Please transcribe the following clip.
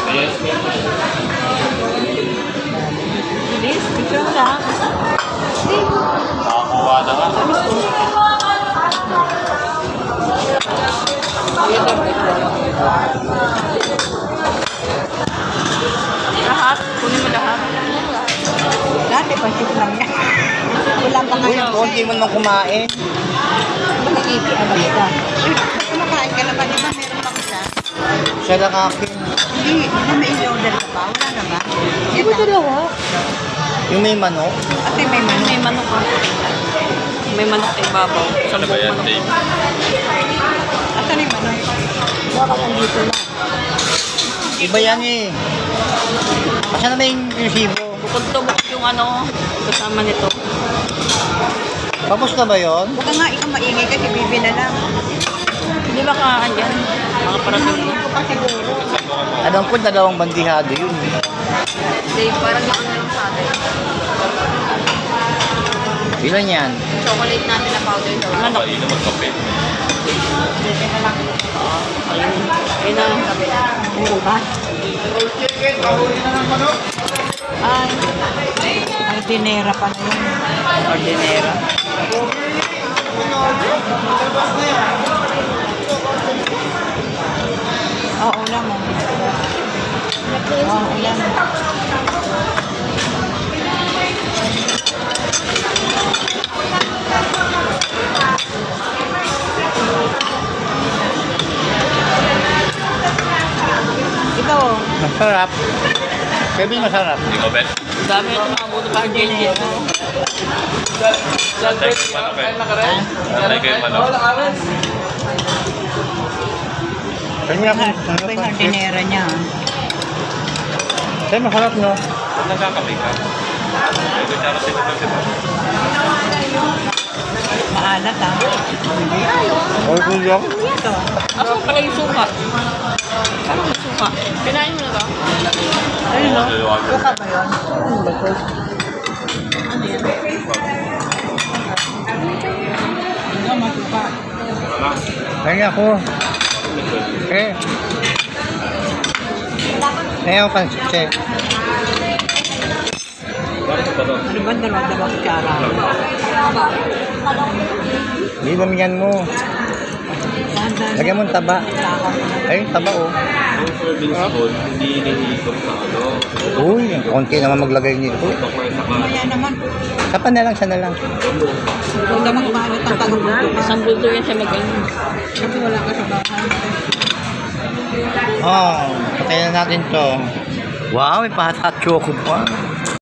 Yes. Bilis, picture mo lang. Nakakuha na nga. Lahat? Kunin mo lahat? Dati pa shoot lang yan. Wala pa Uy, ngayon. konti mo naman kumain. Mag-iipi ang isa. Kumakain ka naman, di ba meron pa isa? Siya lang akin. Hindi, di ba may in-order ka pa? Wala na ba? Hindi mo dalawa. Yung may manok. Ate, may manok. May manok ka. May manok sa ibabaw. Sa Ano ba yan, manok. Dave? Ate, may manok. Baka nandito lang. Iba yan eh. Asa na yung resibo? Bukod to, bukod yung ano, kasama nito. Tapos na ba yun? Huwag ka nga, ikaw maingay kasi bibi na lang. Hindi ba ka andyan? Mga parating mo. Hindi ko pa siguro. Alam ko, dalawang bandihado yun. Hindi, parang yung ano lang sa atin. Ilan yan? Chocolate natin na powder daw. Ano? Painom magkape. Ayun na. Oo ba? Ay, Ay, dinera pa na yun. ordinera. Oo, ulam mo. Oo, ulam. Ikaw, oh. Masarap. Kevin, masarap. Hindi ko bet. Dami ito mabuto pa din dito. Tatay ko yung manok eh. Tatay ko yung manok. Kanya ako. Ito yung ordinera niya. Kaya masarap, no? Ba't nagkakape ka? Ay, ko siya kasi ito, diba? Maalat, ha? Or kung Ito. Ako pala yung suka. Parang yung suka. Kinain mo na ba? Ayun, no? Dalawa. Buka ba yun? Ano, masuka. Wala. Kanya ako. Eh. Kaya ako pansit. Bakit ba ito? Ano ba, dalawang kutsara? Hindi damihan mo. Lagyan mo ng taba. Ayun, taba oh. Yung serving spoon, hindi hinihigop sa ano. Uy, konti naman maglagay nito. Ito ko sa Kaya naman, Sapa na lang, siya na lang. huwag naman kumahit ang tagubuto. Isang bulto yan siya mag-ano. Kasi wala ka sa bahay. Oh, patayin na natin to. Wow, may pata choco pa.